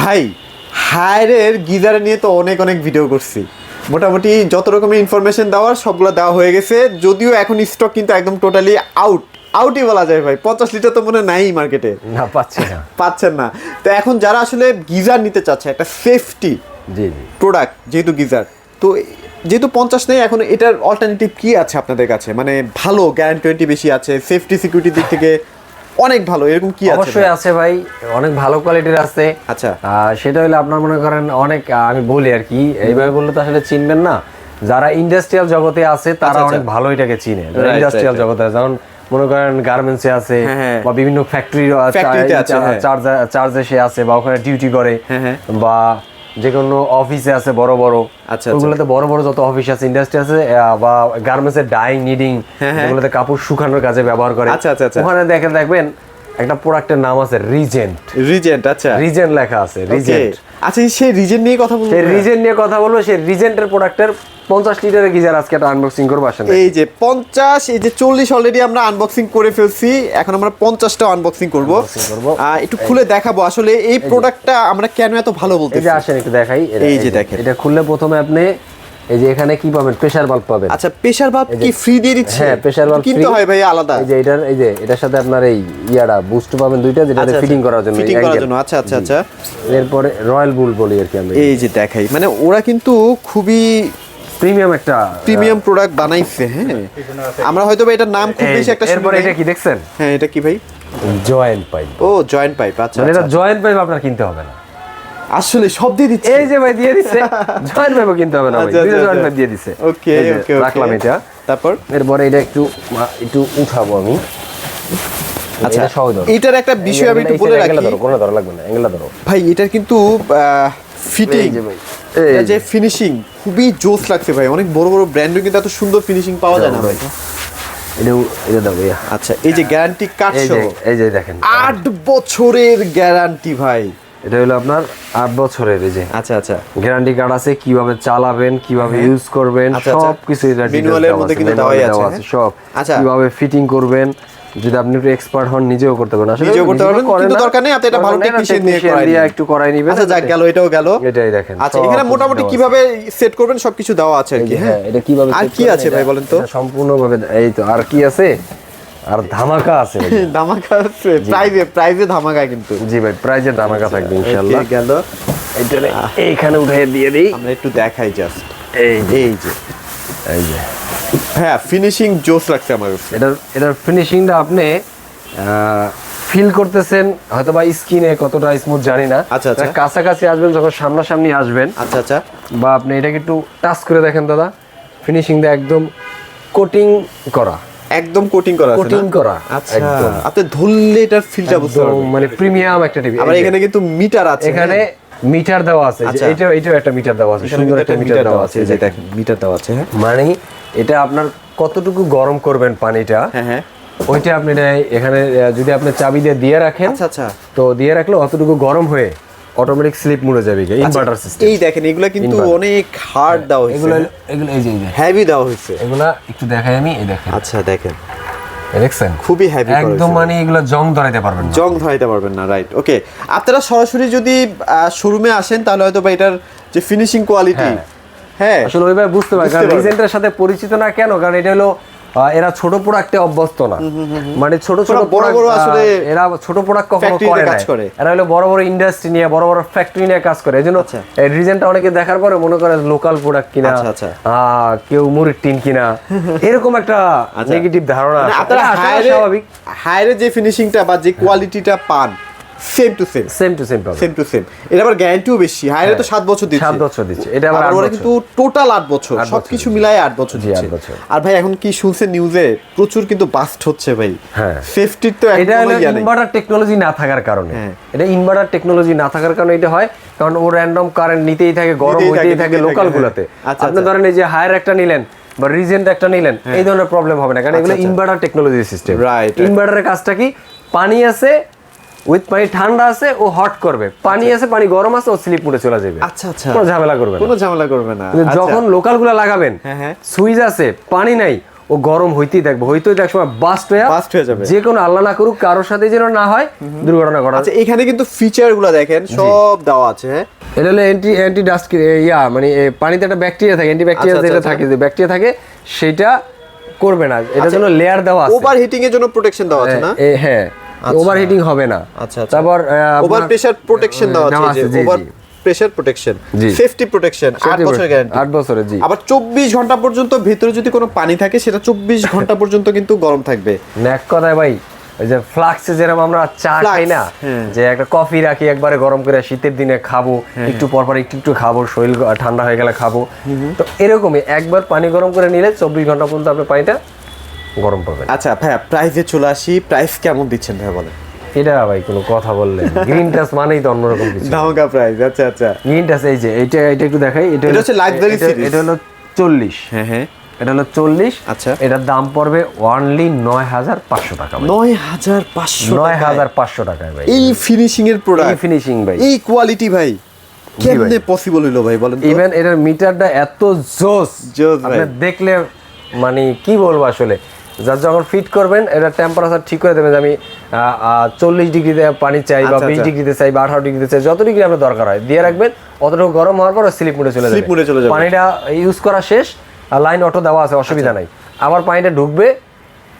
ভাই হায়ারের গিজার নিয়ে তো অনেক অনেক ভিডিও করছি, মোটামুটি যত রকমের ইনফরমেশন দেওয়ার সবগুলো দেওয়া হয়ে গেছে, যদিও এখন স্টক কিন্তু একদম টোটালি আউটই বলা যায় ভাই। 50 লিটার তো মনে নাই মার্কেটে, না পাচ্ছেন না। তো এখন যারা আসলে গিজার নিতে চাচ্ছে একটা সেফটি জি প্রোডাক্ট, যেহেতু গিজার, তো যেহেতু 50 নেই, এখন এটার অল্টারনেটিভ কি আছে আপনাদের কাছে? মানে ভালো গ্যারান্টি বেশি আছে, সেফটি সিকিউরিটির দিক থেকে অনেক ভালো, এরকম কি আছে? অবশ্যই আছে ভাই, অনেক ভালো কোয়ালিটির আছে। আচ্ছা, সেটা হলো আপনার মনে করেন অনেক, আমি বলি আর কি, এইভাবে বললে তো আসলে চিনবেন না। যারা ইন্ডাস্ট্রিয়াল জগতে আছে তারা অনেক ভালো এটাকে চিনে। ইন্ডাস্ট্রিয়াল জগতে যেমন মনে করেন গার্মেন্টসে আছে বা বিভিন্ন ফ্যাক্টরি চার্জে সে আছে বা ওখানে ডিউটি করে বা যে কোনো অফিসে আছে বড় বড়, ওগুলোতে বড় বড় যত অফিস আছে, ইন্ডাস্ট্রি আছে বা গার্মেন্টসের ডাইং নিডিং, ওগুলোতে কাপড় শুকানোর কাজে ব্যবহার করে। ওখানে দেখবেন একটা প্রোডাক্টের নাম আছে রিজেন্ট। আচ্ছা, রিজেন্ট লেখা আছে, রিজেন্ট। আচ্ছা, সেই রিজেন্ট নিয়ে কথা বলবো। সেই রিজেন্ট নিয়ে কথা বলবো। সেই রিজেন্টের প্রোডাক্টের 50 লিটারের গিজার আজকে একটা আনবক্সিং করব। আসেন, এই যে 50, এই যে 40 অলরেডি আমরা আনবক্সিং করে ফেলছি, এখন আমরা 50টা আনবক্সিং করব। একটু খুলে দেখাবো আসলে এই প্রোডাক্টটা আমরা কেন এত ভালো বলতেছি। এই যে আসেন একটু দেখাই। এই যে দেখেন, এটা খুললে প্রথমে আপনি এই যে এখানে কি পাবেন, প্রেসার বাল্ব পাবেন। আচ্ছা, প্রেসার বাল্ব কি ফ্রি দিয়ে দিচ্ছে? হ্যাঁ, প্রেসার বাল্ব কিনতে হয় ভাই আলাদা। এই যে এটার সাথে আপনার এই ইয়াটা বুস্ট পাবেন দুইটা, যেটাতে ফিটিং করার জন্য। আচ্ছা। এরপরে রয়্যাল বুল বলি আর কি আমরা। এই যে দেখাই, মানে ওরা কিন্তু খুবই প্রিমিয়াম প্রোডাক্ট বানাইছে। হ্যাঁ, আমরা হয়তো এটার নাম খুব বেশি একটা শুনি। এরপর এটা কি দেখছেন? হ্যাঁ, এটা কি ভাই? Joint pipe. ও, জয়েন্ট পাইপ। আচ্ছা, এটা জয়েন্ট পাইপ আপনার কিনতে হবে না, আসলে সব দিয়ে দিচ্ছে। এই যে ভাই দিয়ে দিচ্ছে, জয়েন্ট পাইপও কিনতে হবে না ভাই, দুটো জয়েন্ট পাইপ দিয়ে দিচ্ছে। ওকে, রাখলাম এটা। তারপর এরপরে এটা একটু উঠাবো আমি। আচ্ছা, এটার একটা বিষয় আমি একটু বলে রাখি। কোনো ধরো লাগবে না, অ্যাঙ্গেলটা ধরো ভাই। এটার কিন্তু ফিটিং, এটা যে ফিনিশিং খুবই জোস লাগছে ভাই। অনেক বড় বড় ব্র্যান্ডে কিন্তু এত সুন্দর ফিনিশিং পাওয়া যায় না ভাই। এটা দাও ভাইয়া। আচ্ছা, এই যে গ্যারান্টি কার্ড সহ, এই যে দেখেন 8 বছরের গ্যারান্টি ভাই। এটা হলো আপনার 8 বছরের। এই যে আচ্ছা গ্যারান্টি কার্ড আছে, কিভাবে চালাবেন, কিভাবে ইউজ করবেন, সব কিছু এটা ম্যানুয়ালের মধ্যে কিন্তু দেওয়াই আছে সব। আচ্ছা, কিভাবে ফিটিং করবেন, যদি আপনি একটু এক্সপার্ট হন নিজেও করতে পারেন। আসলে নিজেও করতে পারবেন, কিন্তু দরকার নেই আপনি এটা ভালো টেকনিশিয়ান দিয়ে একটু করাই নেবেন। আচ্ছা, যাক গেল, এটাও গেল। এটাই দেখেন। আচ্ছা, এখানে মোটামুটি কিভাবে সেট করবেন সবকিছু দেওয়া আছে আর কি। হ্যাঁ, এটা কিভাবে আর কি আছে ভাই বলেন তো? সম্পূর্ণভাবে এই তো। আর কি আছে? আর ধামাকা আছে। ধামাকা আছে, প্রাইজে ধামাকা কিন্তু। জি ভাই, প্রাইজে ধামাকা থাকবে ইনশাআল্লাহ। গেল, এটা এইখানে উঠিয়ে দিয়ে দিই। আমরা একটু দেখাই জাস্ট। এই যে হ্যাঁ, ফিনিশিং জোস লাগছে আমার কাছে। এটার ফিনিশিংটা আপনি ফিল করতেছেন হয়তো বা স্কিনে কতটা স্মুথ জানি না। আচ্ছা, কাছাকাছি আসবেন, যখন সামনাসামনি আসবেন, আচ্ছা, বা আপনি এটাকে একটু টাচ করে দেখেন দাদা, ফিনিশিংটা একদম কোটিং করা, আচ্ছা, আপনি ধরলে এটার ফিলটা বুঝতে পারবেন, মানে প্রিমিয়াম একটা টিভি। আবার এখানে কিন্তু মিটার আছে, এখানে মিটার দেওয়া আছে। এটাও একটা মিটার দেওয়া আছে, সুন্দর একটা মিটার দেওয়া আছে। যে দেখেন, মিটার দেওয়া আছে। মানে এটা আপনার কতটুকু গরম করবেন পানিটা, হ্যাঁ, ওইটা আপনি এখানে যদি আপনি চাবি দিয়ে রাখেন, আচ্ছা, তো দিয়ে রাখলে অতটুকু গরম হয়ে অটোমেটিক স্লিপ মুড়ে যাবে। Inverter system. এই দেখেন, এগুলা কিন্তু অনেক হার্ড দেওয়া হয়েছে, এগুলো এই যে হেভি দেওয়া হয়েছে। এগুলা একটু দেখাই আমি, এই দেখেন। আচ্ছা, দেখেন, দেখছেন, খুবই হেভি একদম। মানে এগুলো জং ধরাইতে পারবেন না। রাইট, ওকে। আপনারা সরাসরি যদি শোরুমে আসেন তাহলে হয়তো বা এটার যে ফিনিশিং কোয়ালিটি, হ্যাঁ, আসলে ওইভাবে বুঝতে পারবেন। কারণ রিজেন্টের সাথে পরিচিত না কেন? কারণ এটা হলো এরা ছোট প্রোডাক্টে অভ্যস্ত না। মানে ছোট বড় আসলে এরা ছোট প্রোডাক্ট কখনো করে না। এরা হলো বড় বড় ইন্ডাস্ট্রি নিয়ে, বড় বড় ফ্যাক্টরি নিয়ে কাজ করে। এজন্য রিজেন্টটা অনেকে দেখার পরে মনে করে লোকাল প্রোডাক্ট কিনা, কেউ মুড়ির টিন কিনা, এরকম একটা নেগেটিভ ধারণা। আপনারা স্বাভাবিক হায়ারে যে ফিনিশিংটা বা যে কোয়ালিটিটা পান, সেম টু সেম। এটা আবার গ্যারান্টিও বেশি। হায়ারে তো 7 বছর দিচ্ছে। এটা আবার ওরা কিন্তু টোটাল 8 বছর, সবকিছু মিলায় 8 বছর দিচ্ছে। আর ভাই এখন কি শুনছেন নিউজে, প্রচুর কিন্তু বাস্ট হচ্ছে ভাই। হ্যাঁ, সেফটির তো এটা হলো ইনভার্টার টেকনোলজি না থাকার কারণে। এটা হয় কারণ ও র‍্যান্ডম কারেন্ট নিতেই থাকে, গরম হইতেই থাকে লোকাল গুলাতে। আপনি ধরেন এই যে হায়ার একটা নিলেন বা রিজেন্ট একটা নিলেন, এই ধরনের প্রবলেম হবে না, কারণ এগুলো ইনভার্টার টেকনোলজি সিস্টেম। ইনভার্টারের কাজটা কি? পানি আছে, উইথ পানি ঠান্ডা আছে, ও হট করবে। পানি আছে, পানি গরম আছে, ও স্লিপ মুড়ে চলে যাবে। আচ্ছা, কোনো ঝামেলা করবে না। না। যখন লোকাল গুলা লাগাবেন, সুইচ আছে, পানি নাই, ও গরম হইতেই থাকবে, এক সময় বাস্ট হয়ে যাবে। যে কোনো আল্লাহ না করুক কারোর সাথে যেন না হয় দুর্ঘটনা ঘটা। আচ্ছা এখানে কিন্তু ফিচারগুলো দেখেন সব দেওয়া আছে। হ্যাঁ এটা হলো অ্যান্টি ডাস্ট মানে পানিতে একটা ব্যাকটেরিয়া থাকে, অ্যান্টিব্যাকটেরিয়া যেটা থাকে, যে ব্যাকটেরিয়া থাকে সেটা করবে না, এটার জন্য লেয়ার দেওয়া আছে। ওভার হিটিং এর জন্য প্রোটেকশন দেওয়া আছে না? হ্যাঁ, ওভার হিটিং হবে না। আচ্ছা তারপর ওভার প্রেসার প্রোটেকশন দেওয়া আছে, যে over pressure protection, safety protection 8 বছর গ্যারান্টি। 8 বছরের, জি। আবার 24 ঘন্টা পর্যন্ত ভিতরে যদি কোনো পানি থাকে সেটা 24 ঘন্টা পর্যন্ত কিন্তু গরম থাকবে। এক কথায় ভাই, ওই যে ফ্লাক্সে যেরকম আমরা চা খাই না, যে একটা কফি রাখি একবারে গরম করে শীতের দিনে খাবো, একটু পর পর একটু খাবো, শরীর ঠান্ডা হয়ে গেলে খাবো, তো এরকমই একবার পানি গরম করে নিলে 24 ঘন্টা পর্যন্ত আপনি পানিটা গরম পাবেন। আচ্ছা ভাইয়া প্রাইসে চলে আসি, প্রাইস কেমন দিচ্ছেন ভাইয়া বলেন? এটা ভাই কোনো কথা বললেন, গ্রিন টাচ মানেই তো অন্যরকম কিছু, ধামাকা প্রাইস। আচ্ছা গ্রিন টাচ, এই যে এটা একটু দেখাই, এটা হচ্ছে লাক্সারি সিরিজ, এটা হলো 40। হ্যাঁ এটা হলো 40। আচ্ছা এটার দাম পড়বে অনলি 9500 টাকা। 9500 টাকায় ভাই, এই ফিনিশিং এর প্রোডাক্ট, এই ফিনিশিং ভাই, এই কোয়ালিটি ভাই কেমনে পসিবল হলো ভাই বলেন তো? ইভেন এটার মিটারটা এত জোস ভাই, আপনি দেখলে মানে কি বলবো আসলে, যার যখন ফিট করবেন এটা টেম্পারেচার ঠিক করে দেবেন, যে আমি 40 ডিগ্রিতে পানি চাই বা 20 ডিগ্রিতে চাই বা 18 ডিগ্রিতে চাই, যত ডিগ্রি আপনার দরকার হয় দিয়ে রাখবেন, অতটুকু গরম হওয়ার পর স্লিপ মোডে চলে যাবে, পানিটা ইউজ করা শেষ, আর লাইন অটো দেওয়া আছে, অসুবিধা নাই, আবার পানিটা ঢুকবে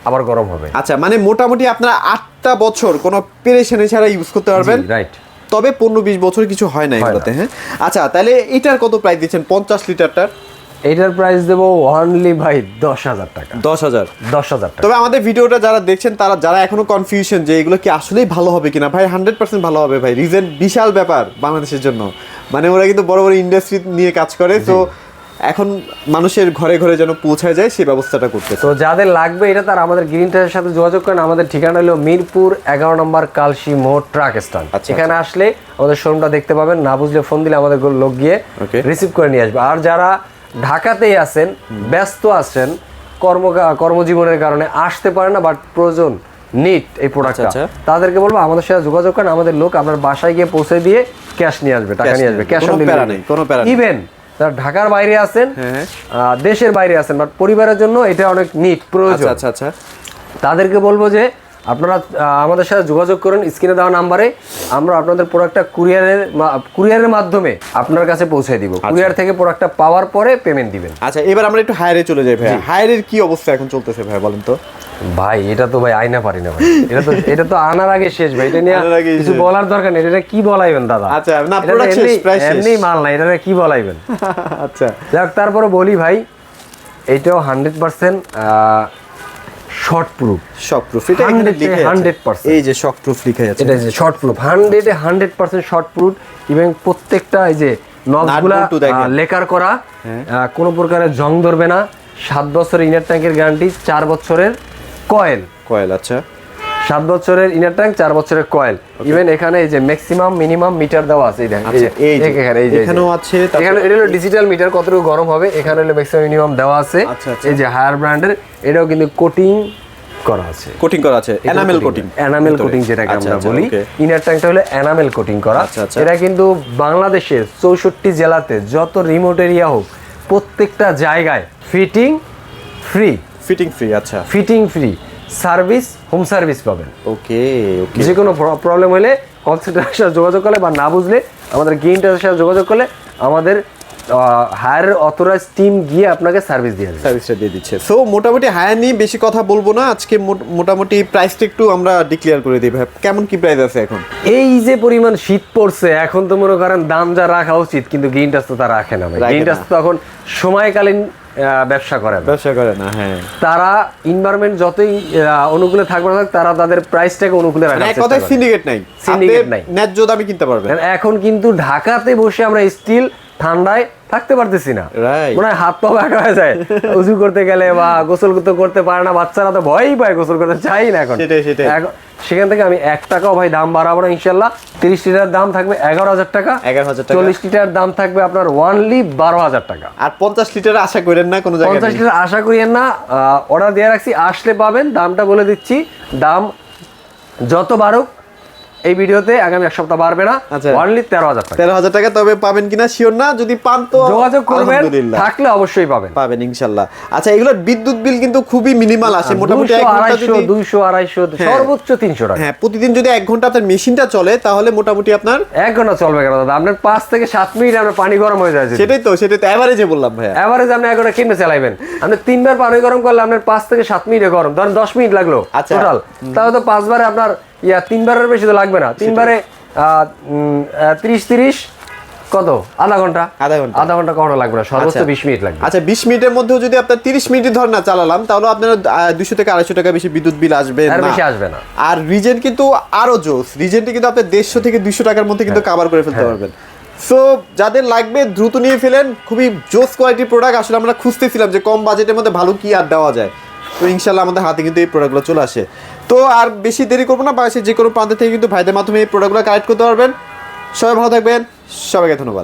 আবার গরম হবে। আচ্ছা মানে মোটামুটি আপনারা 8টা বছর কোনো পেরেশানি ছাড়া ইউজ করতে পারবেন, রাইট। তবে 15-20 বছর কিছু হয় না এগুলোতে। হ্যাঁ আচ্ছা তাহলে এটার কত প্রাইস দিচ্ছেন 50 লিটারটার? এইটার প্রাইস দেবো অনলি ভাই 10,000 টাকা। 10,000 টাকা। তবে আমাদের ভিডিওটা যারা দেখছেন তারা যারা এখনো কনফিউশন যে এগুলো কি আসলেই ভালো হবে কিনা, ভাই 100% ভালো হবে ভাই। রিজন বিশাল ব্যাপার বাংলাদেশের জন্য, মানে ওরা কিন্তু বড় বড় ইন্ডাস্ট্রি নিয়ে কাজ করে, তো এখন মানুষের ঘরে ঘরে যেন পৌঁছায় যায় সেই ব্যবস্থাটা করতে। তো যাদের লাগবে এটা তার আমাদের গ্রিন টাচের সাথে যোগাযোগ করেন। আমাদের ঠিকানা হলো মিরপুর 11 নম্বর কালশি মোড় ট্রাক স্ট্যান্ড। এখানে আসলে আমাদের শোরুমটা দেখতে পাবেন, না বুঝলে ফোন দিলে আমাদের লোক গিয়ে রিসিভ করে নিয়ে আসবে। আর যারা ঢাকাতেই আছেন, ব্যস্ত আছেন, কর্মজীবনের কারণে আসতে পারেন না, বাট প্রয়োজন নিট এই প্রোডাক্টটা, তাদেরকে বলবো আমাদের সাথে যোগাযোগ করেন। আমাদের লোক আপনার বাসায় গিয়ে পৌঁছে দিয়ে ক্যাশ নিয়ে আসবে, টাকা নিয়ে আসবে, ক্যাশ অন ডেলিভারি। ইভেন যারা ঢাকার বাইরে আছেন, দেশের বাইরে আছেন, বাট পরিবারের জন্য এটা অনেক নিট প্রয়োজন, আচ্ছা তাদেরকে বলবো যে আপনারা আমাদের সাথে যোগাযোগ করুন স্ক্রিনে দেওয়া নাম্বারে। আমরা আপনাদের প্রোডাক্টটা কুরিয়ারের মাধ্যমে আপনার কাছে পৌঁছে দিব। কুরিয়ার থেকে প্রোডাক্টটা পাওয়ার পরে পেমেন্ট দিবেন। আচ্ছা এবার আমরা একটু হায়ারে চলে যাই ভাই। হায়ারের কি অবস্থা এখন চলতেছে ভাই বলেন তো? ভাই এটা তো ভাই আইনা পারি না ভাই, এটা তো আনার আগে শেষ ভাই, এটা নিয়ে কিছু বলার দরকার নেই। এটা কি বলাইবেন দাদা? আচ্ছা না প্রোডাক্ট শেষ, প্রায় শেষ, এমনি মাল না, এটা কি বলাইবেন? আচ্ছা যাক তারপরে বলি ভাই, এইটাও 100% শর্ট প্রুফ। এটা এখানে লিখে আছে 100%, এই যে শক প্রুফ লিখে আছে, এটা যে শর্ট প্রুফ 100% শর্ট প্রুফ। এবং প্রত্যেকটা এই যে নবগুলা লেকার করা, কোনো প্রকারের জং ধরবে না। 7 বছরের ইনার ট্যাঙ্কের গ্যারান্টি, 4 বছরের কয়েল। আচ্ছা 7 বছরের ইনার ট্যাঙ্ক, 4 বছরের কয়েল। ইভেন এখানে এই যে ম্যাক্সিমাম মিনিমাম মিটার দেওয়া আছে, এখানেও আছে। এখানে এটা হলো ডিজিটাল মিটার, কতটুকু গরম হবে, এখানে হলো ম্যাক্সিমাম মিনিমাম দেওয়া আছে। এই যে হায়ার ব্র্যান্ডের, এটাও কিন্তু কোটিং করা আছে, এনামেল কোটিং যেটাকে আমরা বলি। ইনার ট্যাঙ্কটা হলো এনামেল কোটিং করা। এটা কিন্তু বাংলাদেশের 64 জেলাতে যত রিমোট এরিয়া হোক প্রত্যেকটা জায়গায় ফিটিং ফ্রি। আচ্ছা fitting free, service home service পাবেন। ওকে যে কোনো প্রবলেম হলে কল সেন্টারের সাথে যোগাযোগ করলে, বা না বুঝলে আমাদের গ্রিন টাচের সাথে যোগাযোগ করলে আমাদের হায়ার অথরাইজ টিম গিয়ে আপনাকে সার্ভিসটা দিয়ে দিচ্ছে। সো মোটামুটি হায়ার নিয়ে বেশি কথা বলবো না আজকে, মোটামুটি প্রাইসটা একটু আমরা ডিক্লেয়ার করে দিই ভাই, কেমন কি প্রাইস আছে এখন? এই যে পরিমাণ শীত পড়ছে এখন তো মনে করেন দাম যা রাখা উচিত, কিন্তু গ্রিন টাচ তো তা রাখে না ভাই। গ্রিন টাচ তো এখন সময়কালীন ব্যবসা করে না। হ্যাঁ তারা এনভায়রনমেন্ট যতই অনুকূলে থাকবে না, তারা তাদের প্রাইসটাকে অনুকূলে রাখার চেষ্টা করে। সিন্ডিকেট নাই, ন্যায্য দামে কিনতে পারবে। এখন কিন্তু ঢাকাতে বসে আমরা স্টিল ঠান্ডায় থাকতে পারতেছি না, মনে হয় হাত পা ব্যাকা হয়ে যায় উজু করতে গেলে, বা গোসল করতে পারে না, বাচ্চারা তো ভয়ই পায়, গোসল করতে চাই না এখন। সেখান থেকে আমি 1 টাকাও ভাই দাম বাড়াবো না ইনশাল্লাহ। 30 লিটার দাম থাকবে 11,000 টাকা, 40 লিটার দাম থাকবে আপনার অনলি 12,000 টাকা। আর 50 লিটার আশা করেন না কোনো জায়গায়, 50 লিটার আশা করেন না। অর্ডার দিয়ে রাখছি, আসলে পাবেন। দামটা বলে দিচ্ছি, দাম যত বাড়ুক এই ভিডিওতে আগামী এক সপ্তাহ বাড়বে না, আচ্ছা। অনলি 13,000 টাকা। 13,000 টাকা। তবে পাবেন কিনা শিওর না, যদি পান তো যোগাযোগ করবেন, আলহামদুলিল্লাহ। থাকলে অবশ্যই পাবেন। পাবেন ইনশাআল্লাহ। আচ্ছা, এগুলোর বিদ্যুৎ বিল কিন্তু খুবই মিনিমাল আসে, মোটামুটি 200, 1 ঘন্টা 250, যদি 200, 250, সর্বোচ্চ 300 টাকা। হ্যাঁ, প্রতিদিন যদি 1 ঘন্টা আপনার মেশিনটা চলে তাহলে মোটামুটি আপনার 1 ঘন্টা চলবে কেন দাদা? আপনার 5 থেকে 7 মিনিট আপনার পানি গরম হয়ে যায়। সেটাই তো এভারেজে বললাম ভাইয়া। এভারেজ আপনি 1 ঘন্টা কেমনে চালাইবেন? আপনি 3 বার পানি গরম করলে আপনার 5 থেকে 7 মিনিটে গরম, ধরেন 10 মিনিট লাগলো আচ্ছা। টোটাল, তাহলে তো 5 বারে আপনার 3 বারের বেশি তো লাগবে না। 3 বারে 30 কত, আধা ঘন্টা কখনো লাগবে না, সর্বোচ্চ আচ্ছা। 20 মিনিট লাগবে। আচ্ছা, 20 মিনিটের মধ্যেও যদি আপনার 30 মিনিট ধর না চালালাম, তাহলে আপনার 200 থেকে 250 টাকা বেশি বিদ্যুৎ বিল আসবে আর না, বেশি আসবে না। আর রিজেন কিন্তু আরো জোস, রিজেনটি কিন্তু আপনি 150 থেকে 200 টাকার মধ্যে কিন্তু কভার করে ফেলতে পারবেন। সো যাদের লাগবে দ্রুত নিয়ে ফেলেন, খুবই জোস কোয়ালিটির প্রোডাক্ট। আসলে আমরা খুঁজতেছিলাম যে কম বাজেটের মধ্যে ভালো কি আর দেওয়া যায়, তো ইনশাল্লাহ আমাদের হাতে কিন্তু এই প্রোডাক্টগুলো চলে আসে। তো আর বেশি দেরি করবো না, বাংলাদেশের যে কোনো প্রান্ত থেকে কিন্তু ভাইদের মাধ্যমে এই প্রোডাক্টগুলো কালেক্ট করতে পারবেন। সবাই ভালো থাকবেন, সবাইকে ধন্যবাদ।